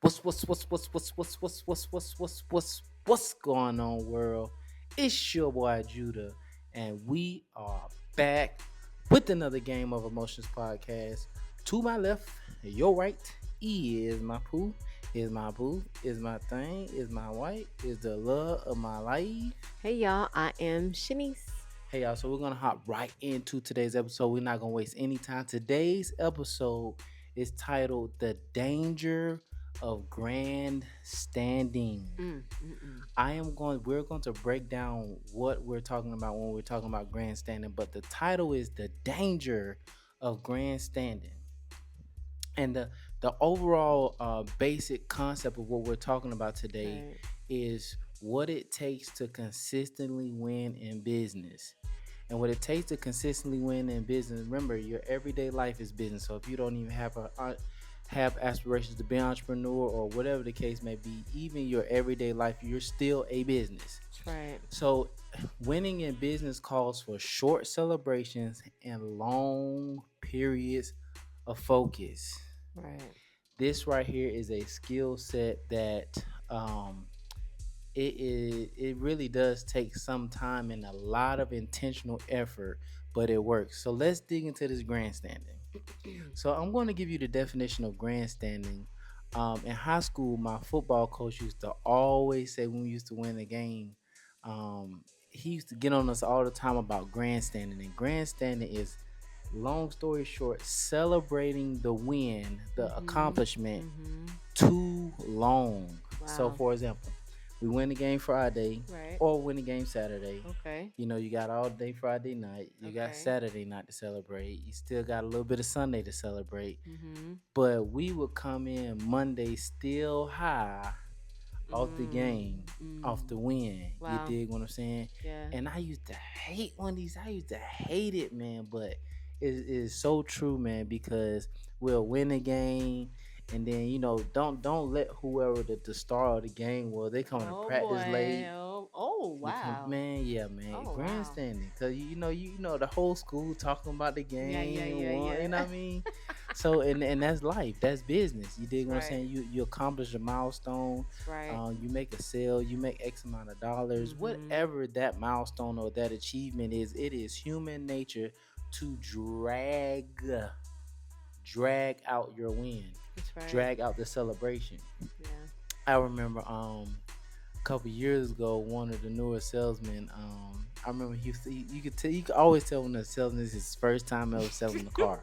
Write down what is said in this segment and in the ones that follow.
What's going on, world? It's your boy Judah, and we are back with another game of emotions podcast. To my left, your right is my poo, is my boo, is my thing, is my white, is the love of my life. Hey y'all, I am Shanice. Hey y'all, so we're gonna hop right into today's episode. We're not gonna waste any time. Today's episode is titled "The Danger of Grandstanding." We're going to break down what we're talking about when we're talking about grandstanding, but the title is "The Danger of Grandstanding." And the overall basic concept of what we're talking about today Right. is what it takes to consistently win in business. And what it takes to consistently win in business, remember, your everyday life is business. So if you don't even have aspirations to be an entrepreneur or whatever the case may be, even your everyday life, you're still a business. That's right. So winning in business calls for short celebrations and long periods of focus. Right. This right here is a skill set that um, it really does take some time and a lot of intentional effort, but it works. So let's dig into this grandstanding. So I'm going to give you the definition of grandstanding. In high school, my football coach used to always say when we used to win a game, he used to get on us all the time about grandstanding. And grandstanding is, long story short, celebrating the win, the Mhm. accomplishment Mhm. too long. So, Wow. for example, we win the game Friday Right. or win the game Saturday. Okay. You got all day Friday night. You got Okay. Saturday night to celebrate. You still got a little bit of Sunday to celebrate. Mhm. But we would come in Monday still high off the game, Mm. off the Mm. win. You Wow. dig what I'm saying? Yeah. And I used to hate one of these. I used to hate it, man. But it is so true, man, because we'll win a game. And then don't let whoever the star of the game was. They coming to Oh practice boy. late. Oh You come, wow. man, yeah, man, Oh wow. grandstanding, cause the whole school talking about the Yeah. Yeah. game, Yeah. one, you know Yeah. what I mean. So and that's life, that's business. You dig That's what I'm right. saying? You accomplish a milestone, That's right. you make a sale, you make X amount of dollars, Mhm. whatever that milestone or that achievement is. It is human nature to drag out your win, That's right. drag out the celebration. Yeah. I remember a couple years ago, one of the newer salesmen. I remember you could always tell when the salesman is his first time ever selling the car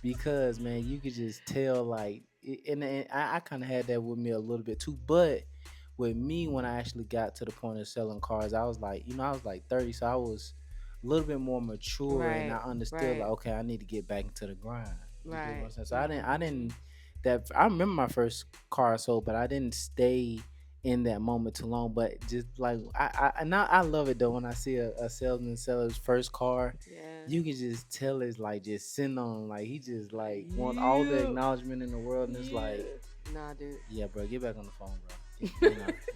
because man, you could just tell and I kind of had that with me a little bit too, but with me when I actually got to the point of selling cars, I was like, I was like 30, so I was a little bit more mature and I Right. understood like, Right. okay, I need to get back into the grind. You dig what Right. I'm saying? So I didn't Mhm. that I remember my first car I sold, but I didn't stay in that moment too long. But just like now I love it though when I see a salesman sell his first car. Yeah. You can just tell it's like just sitting on like he just Like like want all the you. acknowledgement in the world, and it's Yeah. like, Nah, dude. yeah, bro, get back on the phone, bro.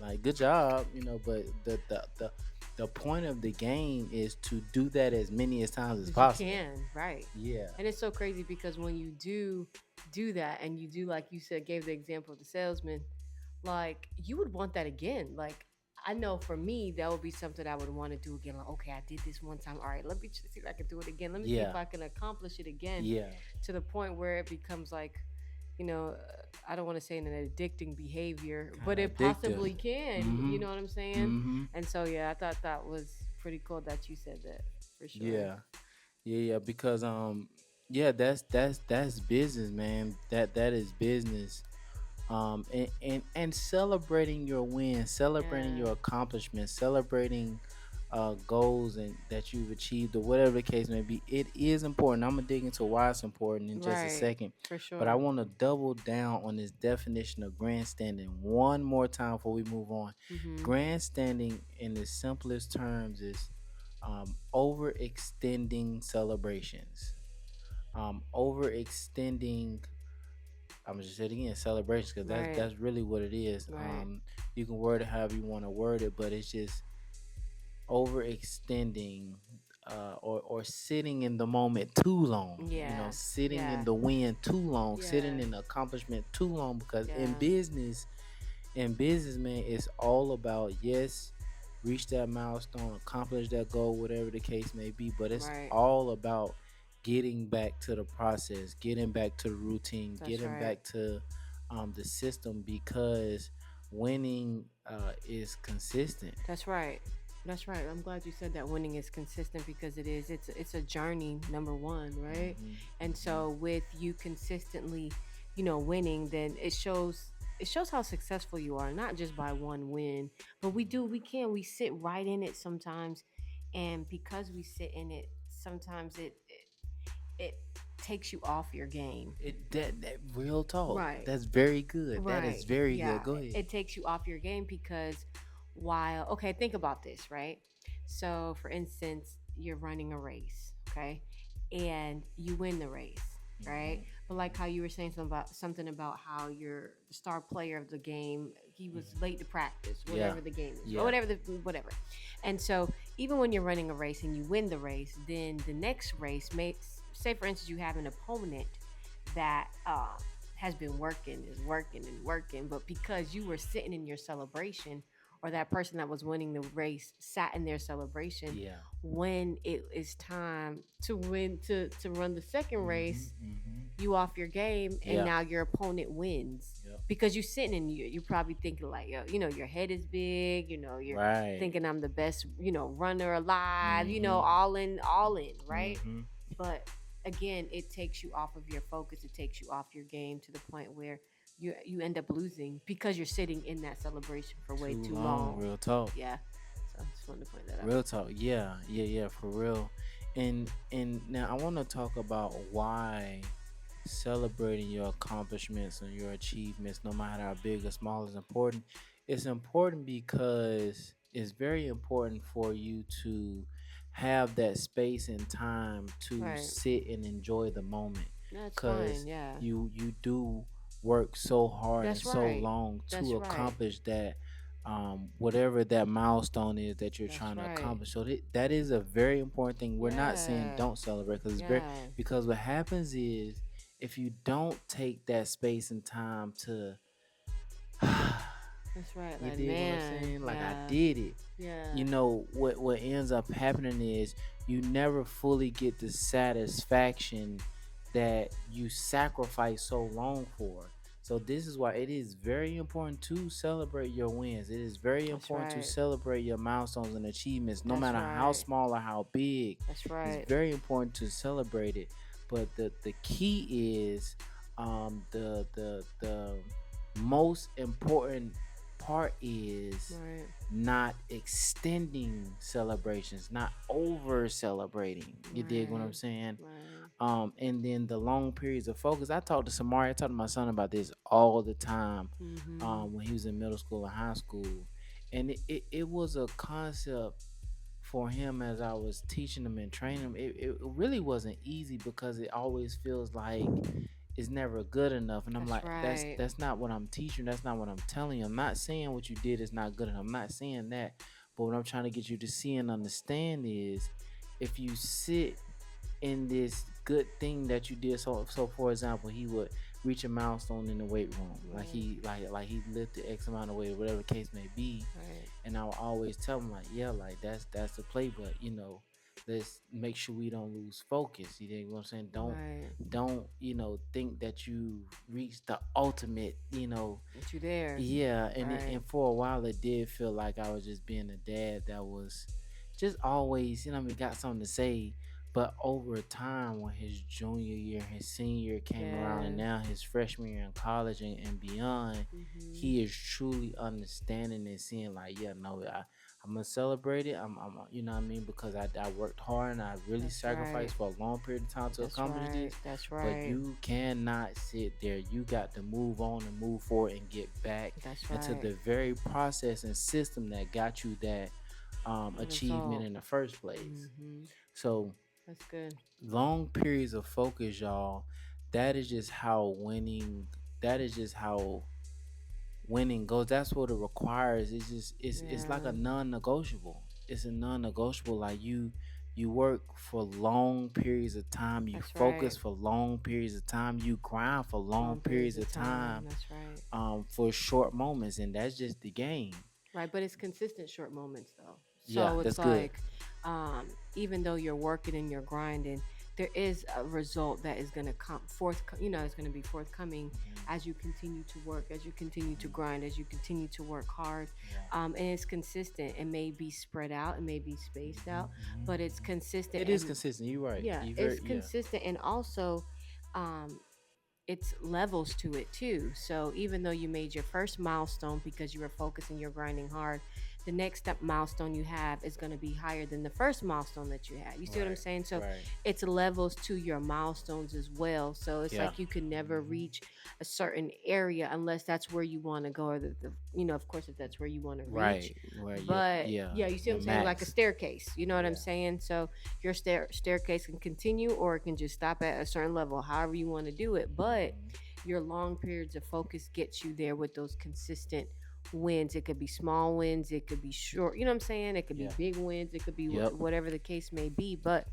Like good job, but the point of the game is to do that as many as times as As you possible. can, right? Yeah, And it's so crazy because when you do that, and you do, like you said, gave the example of the salesman, like you would want that again. Like I know for me, that would be something I would want to do again. Like, okay, I did this one time. All right, let me just see if I can do it again. Let me see if yeah, I can accomplish it again, yeah, to the point where it becomes like, I don't want to say an addicting behavior, kind but of it addictive. possibly can. Mm-hmm. You know what I'm saying? Mm-hmm. And so yeah, I thought that was pretty cool that you said that, for sure. Yeah. Yeah, because yeah, that's business, man. That is business. And celebrating your wins, celebrating Yeah. your accomplishments, celebrating goals and that you've achieved or whatever the case may be. It is important. I'm gonna dig into why it's important in just a Right. second, For but I sure. want to double down on this definition of grandstanding one more time before we move on. Mhm. Grandstanding, in the simplest terms, is overextending celebrations, overextending. I'm just say it again, celebrations, because Right. that's really what it is. Right. You can word it however you want to word it, but it's just overextending or sitting in the moment too long, Yeah. sitting in Yeah. the win too long, sitting Yeah. in the accomplishment too long, because Yeah. in business, man, it's all about, yes, reach that milestone, accomplish that goal, whatever the case may be, but it's Right. all about getting back to the process, getting back to the routine, That's getting right. back to the system, because winning is consistent. That's right. That's right. I'm glad you said that winning is consistent because it is. It's a journey, number one, right? Hmm. And Hmm. so with you consistently, winning, then it shows how successful you are, not just by one win, but we sit right in it sometimes, and because we sit in it, sometimes it takes you off your game. That real talk. Right. That's very good. That is Right. very good. Yeah. Go ahead. It takes you off your game because while, okay, think about this, right? So, for instance, you're running a race, okay? And you win the race, right? Hmm. But like how you were saying something about how you're the star player of the game, he was Hmm. late to practice, Yeah. whatever the game is, or Yeah. whatever. And so, even when you're running a race and you win the race, then the next race may say, for instance, you have an opponent that has been working, is working and working, but because you were sitting in your celebration, or that person that was winning the race sat in their celebration, Yeah. when it is time to win to run the second Hmm. race, Hmm. you off your game, and Yeah. now your opponent wins Yep. because you're sitting and you're probably thinking like, yo, your head is big, you're Right. thinking I'm the best, runner alive, Hmm. all in, right? Hmm. But again, it takes you off of your focus. It takes you off your game to the point where you end up losing because you're sitting in that celebration for way Too too long. long. Real talk. Yeah. So I just wanted to point that out. Real talk. Yeah. Yeah. Yeah. For real. And now I want to talk about why celebrating your accomplishments and your achievements, no matter how big or small, is important. It's important because it's very important for you to have that space and time to Right. sit and enjoy the moment, That's fine. because Yeah. you do work so hard and That's so right. long That's to right. accomplish that, whatever that milestone is that you're That's trying to right. accomplish. So that is a very important thing. We're not saying Yeah. don't celebrate, because it's very, Yeah. because what happens is, if you don't take that space and time to That's right. you Like, dig what I'm man. saying, like, I Yeah. did it, Yeah. what ends up happening is you never fully get the satisfaction that you sacrificed so long for. So this is why it is very important to celebrate your wins. It is very That's important to right. celebrate your milestones and achievements, no That's matter how right. small or how big. That's It's right. very important to celebrate it. But the key is, the most important part is Right. not extending celebrations, not over celebrating. You dig what I'm Right. saying? Right. And then the long periods of focus. I talked to my son about this all the time, Mm-hmm. when he was in middle school and high school. And it was a concept for him as I was teaching him and training him. It really wasn't easy, because it always feels like it's never good enough. And I'm That's like, right. that's not what I'm teaching. That's not what I'm telling you. I'm not saying what you did is not good enough. I'm not saying that. But what I'm trying to get you to see and understand is, if you sit in this good thing that you did. So for example, he would reach a milestone in the weight room, like Right. he lifted X amount of weight, whatever the case may be. Right. And I would always tell him, like, yeah, like that's the play, but let's make sure we don't lose focus. You know what I'm saying? Right. Don't think that you reached the ultimate. That you there. Yeah, Right. and for a while it did feel like I was just being a dad that was just always, what I mean, got something to say. But over time, when his junior year, his senior year came around, and Yeah. now his freshman year in college and beyond, Mm-hmm. he is truly understanding and seeing, like, yeah, no, I'm gonna celebrate it. You know what I mean, because I worked hard and I really That's right. sacrificed for a long period of time to That's accomplish right. this. That's But right. you cannot sit there. You got to move on and move forward and get back That's into right. the very process and system that got you that The achievement result. in the first place. Mm-hmm. So That's good. long periods of focus, y'all. That is just how winning. That is just how winning goes. That's what it requires. It's just it's like Yeah. a non-negotiable. It's a non-negotiable. Like, You work for long periods of time. You That's focus right. for long periods of time. You grind for long Long periods periods of of time. time, That's right. for short moments, and that's just the game. Right, but it's consistent short moments though. Yeah, So that's it's good. like, even though you're working and you're grinding, there is a result that is going to come forth. It's going to be forthcoming as you continue to work, as you continue to Mhm. grind, as you continue to work hard, Yeah. and it's consistent. It may be spread out, it may be spaced out, but it's Mhm. consistent, It is and consistent. You're right. yeah, You it's very yeah. consistent, and also, um, it's levels to it too. So even though you made your first milestone because you were focusing, you're grinding hard, the next step milestone you have is going to be higher than the first milestone that you had. You see what I'm Right. saying? So Right. it's levels to your milestones as well. So it's Yeah. like you can never Mhm. reach a certain area unless that's where you want to go, or of course, if that's where you want to reach. Right. Right. Yeah. But Yeah. yeah, you see what The I'm saying? Like a max. staircase. You know what I'm Yeah. saying? So your staircase can continue or it can just stop at a certain level, however you want to do it. But Mhm. your long periods of focus gets you there with those consistent wins. It could be small wins, it could be short, you know what I'm saying? It could be Yeah. big wins, it could be Yep. whatever the case may be. But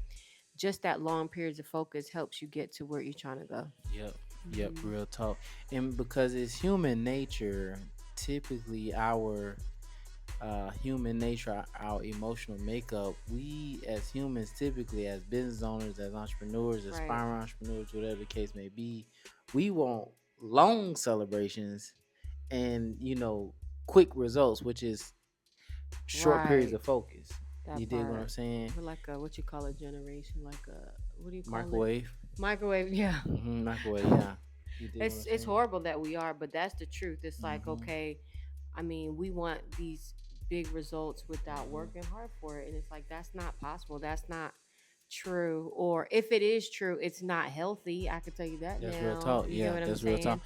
just that long periods of focus helps you get to where you're trying to go. Yep. Yep. Hmm. Real talk. And because it's human nature, typically our human nature, our emotional makeup, we as humans, typically as business owners, as entrepreneurs, Right. aspiring entrepreneurs, whatever the case may be, we want long celebrations and quick results, which is short periods Right. of focus. You That dig what I'm part. saying? We're like a, what you call a generation, like a, what do you call it? Microwave. Microwave. Yeah. Microwave. Yeah. You dig what I'm It's saying? horrible that we are, but that's the truth. It's like, Hmm. okay, I mean, we want these big results without Hmm. working hard for it. And it's like, that's not possible. That's not true. Or if it is true, it's not healthy. I can tell you that That's real now. talk. You get Yeah, what I'm that's real talk. saying?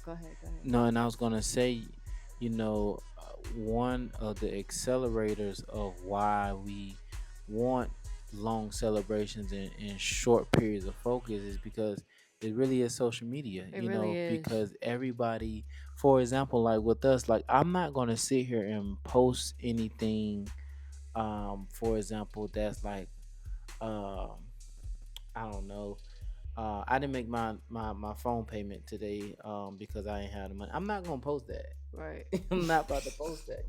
Go ahead. Go ahead. No, and I was gonna say, one of the accelerators of why we want long celebrations and short periods of focus is because it really is social media. It really is. Because everybody, for example, like with us, like I'm not gonna sit here and post anything, for example, that's like, um, I don't know. I didn't make my phone payment today because I ain't had the money. I'm not gonna post that. Right. I'm not about to post that.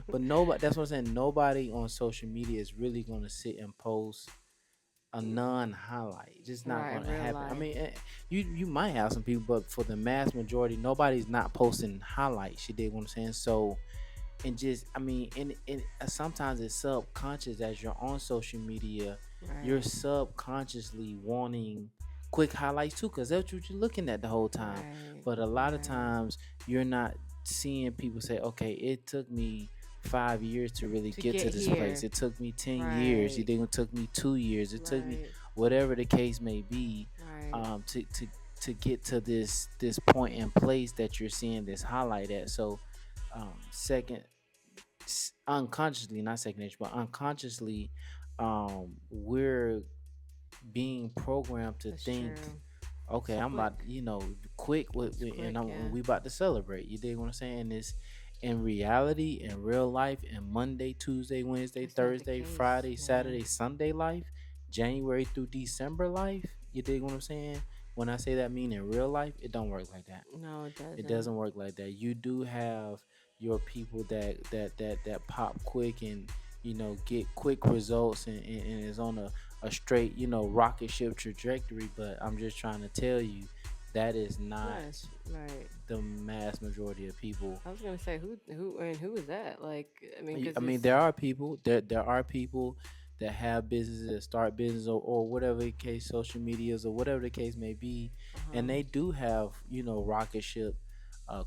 But nobody. That's what I'm saying. Nobody on social media is really gonna sit and post a non-highlight. Just not Right. gonna Real happen. I life. mean, you might have some people, but for the mass majority, nobody's not posting highlights. You dig what I'm saying? So, and just I mean, and sometimes it's subconscious as you're on social media, you're Right. subconsciously wanting quick highlights too, because that's what you're looking at the whole time. Right. But a lot of Right. times you're not seeing people say, okay, it took me 5 years to really To get get to this place. here. It took me 10 years. Right. It didn't took me 2 years. It took me Right. whatever the case may be, Right. to get to this point in place that you're seeing this highlight at. So, second, unconsciously, not second nature, but unconsciously, we're being programmed to That's think, true. okay, So I'm about, quick. quick It's and quick. Yeah. we about to celebrate. You dig what I'm saying? And it's in reality, in real life, in Monday, Tuesday, Wednesday, That's not the Thursday, case, Friday, man. Saturday, Sunday life, January through December life. You dig what I'm saying? When I say that, I mean in real life, it don't work like that. No, it It doesn't. doesn't work like that. You do have your people that pop quick and get quick results and is on a straight rocket ship trajectory. But I'm just trying to tell you that is not Yes. Right. the mass majority of people. I was gonna say who is that? Like, I mean, I because mean, it's. there are people that have businesses, that start business, or whatever the case, social medias or whatever the case may be, Uh huh. and they do have rocket ship,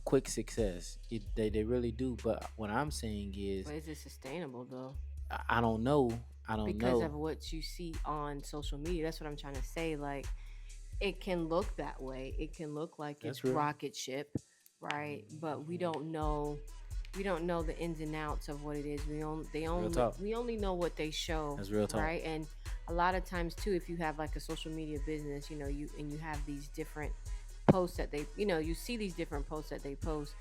quick success. They really do. But what I'm saying is, But is it sustainable though? I don't know. I don't Because know. of what you see on social media. That's what I'm trying to say. Like, it can look that way. It can look like That's it's real. rocket ship, right? But we Mhm. don't know. We don't know the ins and outs of what it is. Real talk. We only know what they show, That's real talk. right? And a lot of times too, if you have like a social media business, you have these different posts that you see these different posts that they post.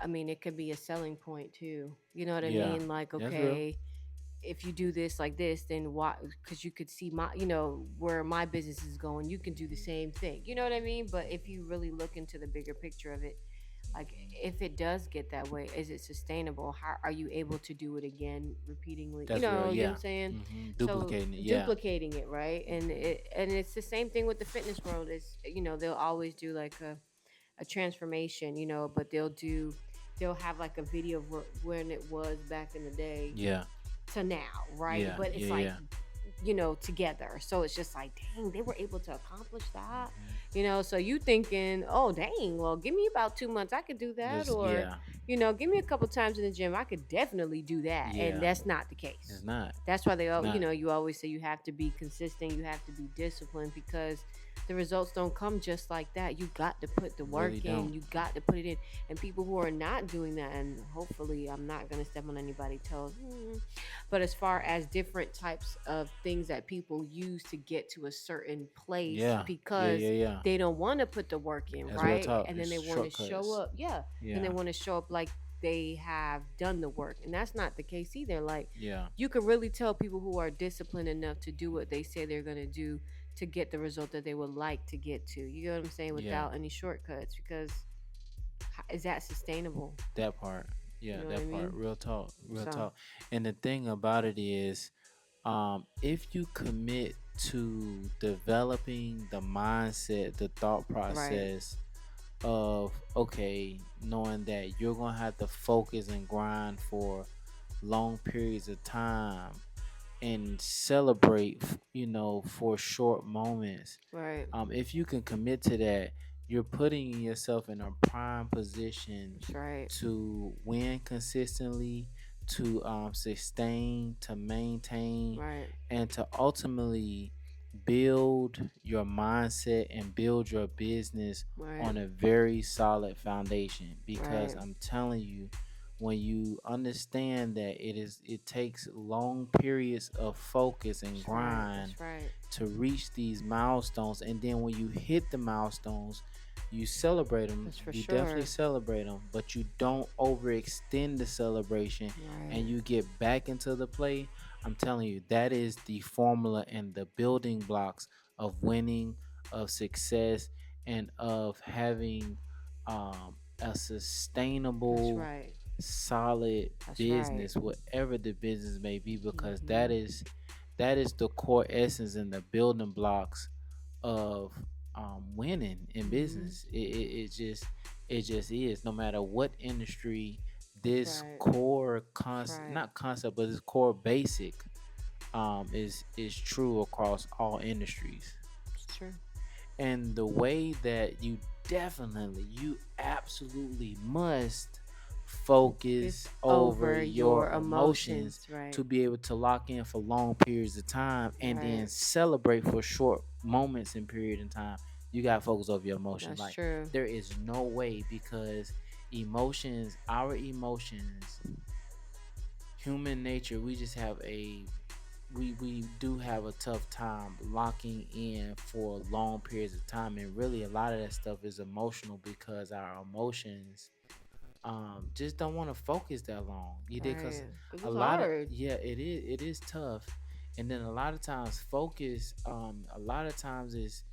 I mean, it could be a selling point too. You know what I Yeah, mean? Like, that's real. okay, if you do this like this, then why? Because you could see my, where my business is going. You can do the same thing. You know what I mean? But if you really look into the bigger picture of it, like if it does get that way, is it sustainable? How are you able to do it again repeatedly? That's real. You know what Yeah. I'm saying? So Duplicating it. Yeah. duplicating it, right? And it's the same thing with the fitness world. Is they'll always do like a transformation, but they'll have like a video of when it was back in the day Yeah. to now, right? Yeah. But Yeah. it's like, Yeah. together. So it's just like, dang, they were able to accomplish that. Mhm. So you thinking, oh dang, well, give me about 2 months, I could do that, Just or yeah. give me a couple times in the gym, I could definitely do that. And Yeah. that's not the case. It's not. That's why they It's all, not. you always say you have to be consistent, you have to be disciplined, because the results don't come just like that. You got to put the Really work in. don't. You got to put it in. And people who are not doing that, and hopefully I'm not going to step on anybody's toes, but as far as different types of things that people use to get to a certain place Yeah. Yeah. because Yeah. Yeah. they don't want to put the work in, That's real right? talk. And then It's they want to show shortcuts. up. Yeah. And they Yeah. want to show up like they have done the work. And that's not the case either. Like, Yeah. you can really tell people who are disciplined enough to do what they say they're going to do to get the result that they would like to get to. You know what I'm saying? Yeah. Without any shortcuts, because is that sustainable? That part. You Yeah. know what I That part. mean? Real talk. Real So, talk. And the thing about it is, if you commit to developing the mindset, the thought right, process of okay, knowing that you're gonna have to focus and grind for long periods of time and celebrate, for short moments. right, If you can commit to that, you're putting yourself in a prime position that's right, to win consistently, to sustain, to maintain, right, and to ultimately build your mindset and build your business right, on a very solid foundation. Because right. I'm telling you, when you understand that it takes long periods of focus and That's right. grind That's right. to reach these milestones, and then when you hit the milestones, you celebrate them. That's for You definitely sure. celebrate them, but you don't overextend the celebration, and Right. you get back into the play. I'm telling you, that is the formula and the building blocks of winning, of success, and of having a That's sustainable, right. solid That's right. business, whatever the business may be, because that Hmm. is that is the core essence and the building blocks of winning in Hmm. business. It just is. No matter what industry, That's this right. core That's concept, right. not concept, but this core basic, is true across all industries. It's true. And the way that you absolutely must focus Focus over over your your emotions emotions. Right. to be able to lock in for long periods of time and then Right. celebrate for short moments and period in time. You got to focus over your emotions. That's Like, true. there is no way, because our emotions, human nature, we do have a tough time locking in for long periods of time, and really a lot of that stuff is emotional because our emotions just don't want to focus that long. You did, because Right. Because a it's lot of, hard. yeah, it is tough. And then a lot of times focus, a lot of times is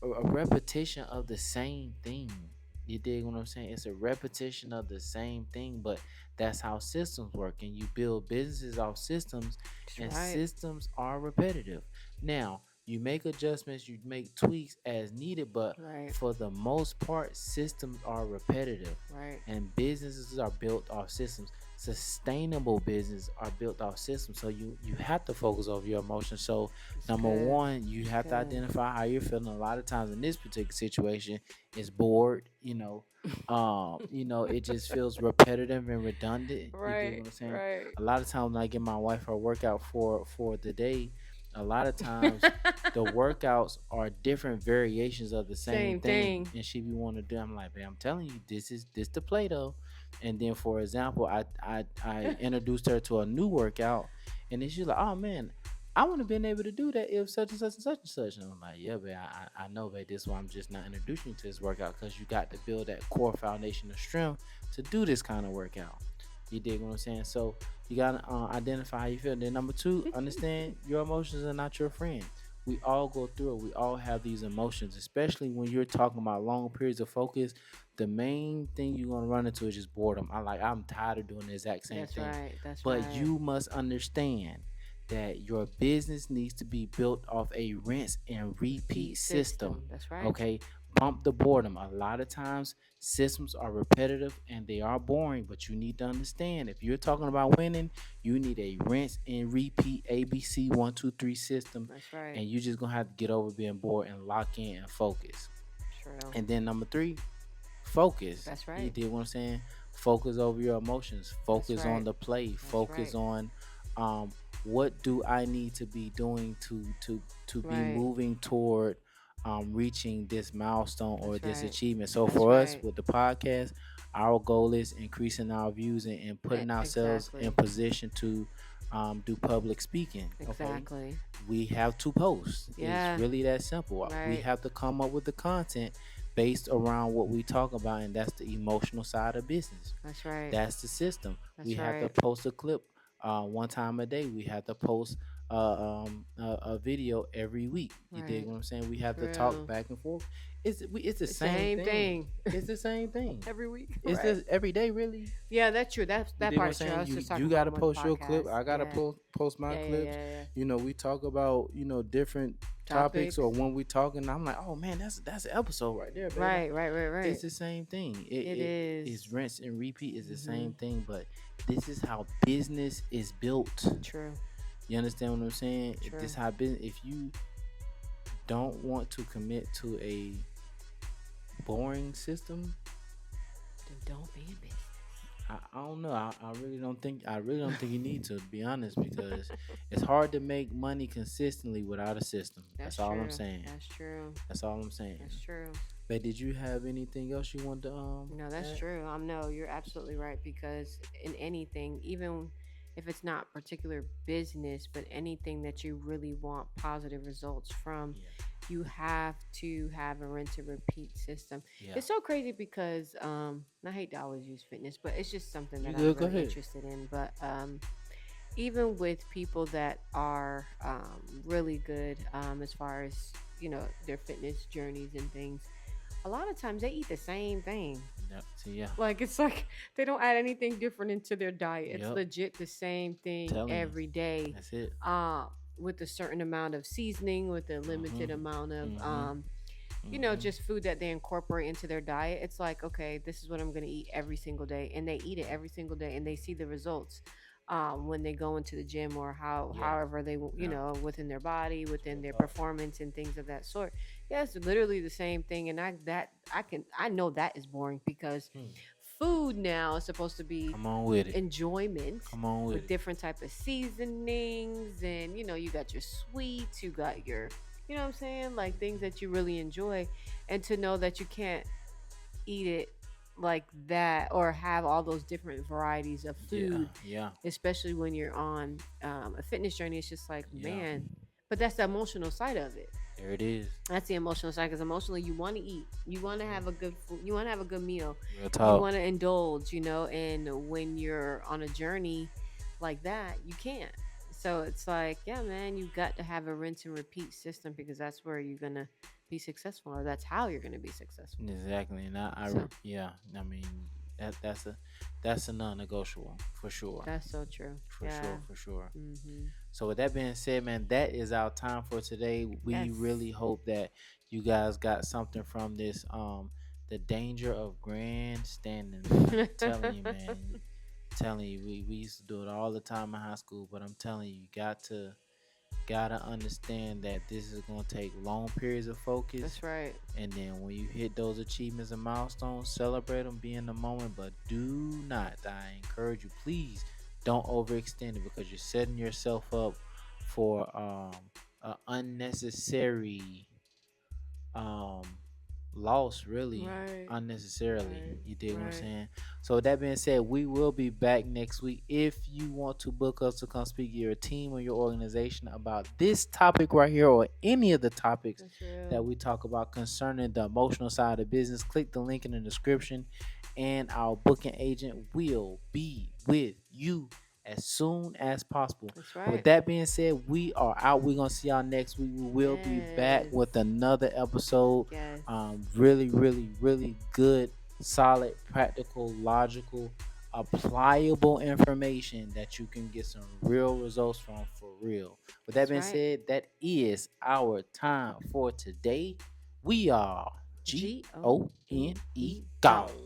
a repetition of the same thing. You dig what I'm saying? It's a repetition of the same thing, but that's how systems work. And you build businesses off systems, That's and right. systems are repetitive. Now, you make adjustments, you make tweaks as needed, but Right. for the most part, systems are repetitive, Right. and businesses are built off systems. Sustainable business are built off systems. So you have to focus over your emotions. So It's number good. one, you It's have to good. identify how you're feeling. A lot of times in this particular situation, it's bored. It just feels repetitive and redundant. You dig Right. what I'm saying? Right. A lot of times when I give my wife her workout for the day, a lot of times the workouts are different variations of the same Same thing, thing. and she be wanting to do. I'm like, babe, I'm telling you, this the play though. And then, for example, I introduced her to a new workout, and then she's like, oh man, I wouldn't have been able to do that if such and such and such and such. And I'm like, yeah, but I know, but this is why I'm just not introducing you to this workout, because you got to build that core foundation of strength to do this kind of workout. You dig what I'm saying? So you gotta identify how you feel. Then number two, understand your emotions are not your friend. We all go through it. We all have these emotions, especially when you're talking about long periods of focus. The main thing you're gonna run into is just boredom. I'm tired of doing the exact same That's thing. right. That's But right. you must understand that your business needs to be built off a rinse and repeat Repeat system. system. That's right. Okay. Bump the boredom. A lot of times systems are repetitive and they are boring, but you need to understand if you're talking about winning, you need a rinse and repeat ABC 1, 2, 3 system, That's right. and you just gonna have to get over being bored and lock in and focus. True. And then number three, focus. That's You right. did what I'm saying? Focus over your emotions. That's Focus on right. the play. That's Focus right. on um, what do I need to be doing to be Right. moving toward reaching this milestone or That's this right. achievement. So That's for us right. with the podcast, our goal is increasing our views and putting ourselves in Exactly. position to do public speaking. Okay, Exactly. we have to post. It's Yeah. really that simple. We Right. have to come up with the content based around what we talk about, and that's the emotional side of business. That's right. That's the system. We That's have to right. post a clip one time a day. We have to post a video every week. You dig Right. what I'm saying? We have to talk True. back and forth. It's the The same same thing. thing. It's the same thing. Every week. It's Right. this every day, really. Yeah, that's true. That's You that dig what part I'm is true. I saying? was You just you talking about gotta more the post your clip. podcast. I gotta Yeah. post my Yeah. Yeah. clips. Yeah. Yeah. We talk about different topics, or Topics. when we talking, I'm like, oh man, that's an episode right there, baby. Right. Right. Right. It's Right. the same thing. It It is is. rinse and repeat is the Mm-hmm. same thing, but this is how business is built. True. You understand what I'm saying? This True. how business. If you don't want to commit to a boring system, Then don't be in business. I don't know. I really don't think you need to be honest, because it's hard to make money consistently without a system. That's That's all I'm true. saying. That's true. That's all I'm saying. That's true. But did you have anything else you want to No, that's add? true. No, you're absolutely right because in anything, even if it's not particular business, but anything that you really want positive results from, Yeah. you have to have a rinse and repeat system. Yeah. It's so crazy because I hate to always use fitness, but it's just something You that I'm good? Go really ahead. interested in. But even with people that are really good as far as their fitness journeys and things, a lot of times they eat the same thing. Yep. See, yeah. Like it's like they don't add anything different into their diet. It's Yep. legit the same thing Telling you. every day. That's it. Uh with a certain amount of seasoning, with a limited Mhm. amount of Mhm. Mhm. just food that they incorporate into their diet. It's like, okay, this is what I'm going to eat every single day, and they eat it every single day, and they see the results when they go into the gym or Yeah. however they Yeah. within their body, within Real their talk. performance and things of that sort. Yeah, it's literally the same thing, and I know that is boring because Hmm. food now is supposed to be Come on with it. enjoyment Come on with with it. different type of seasonings, and you got your sweets, you got your what I'm saying, like things that you really enjoy, and to know that you can't eat it like that or have all those different varieties of Yeah. food, Yeah. especially when you're on a fitness journey. It's just like, Yeah. man, but that's the emotional side of it. There it is. That's the emotional side because emotionally you want to eat, you want to have a good food, you want to have a good meal, Real you talk. want to indulge, and when you're on a journey like that, you can't. So it's like, yeah, man, you got to have a rinse and repeat system because that's where you're gonna be successful, or that's how you're gonna be successful. Exactly. And So yeah. I mean, that's a non-negotiable for sure. that's so true. For Yeah. sure. For sure. Mm-hmm. So with that being said, man, that is our time for today. We Yes. really hope that you guys got something from this. The danger of grandstanding, man. I'm telling you, man. Telling you, we used to do it all the time in high school, but I'm telling you, you gotta understand that this is gonna take long periods of focus, That's right. and then when you hit those achievements and milestones, celebrate them, be in the moment, but do not. I encourage you, please don't overextend it, because you're setting yourself up for a unnecessary um lost really Right. unnecessarily. Right. You dig what I'm Right. saying? So with that being said, we will be back next week. If you want to book us to come speak to your team or your organization about this topic right here or any of the topics That's real. that we talk about concerning the emotional side of business, click the link in the description and our booking agent will be with you as soon as possible. That's With right. that being said, we are out. We're gonna see y'all next week. We will be back Yes. with another episode. Yes. Really, really, really good, solid, practical, logical, applicable information that you can get some real results from for real. With that That's being right. said, that is our time for today. We are G O N GONE E Gone. gone.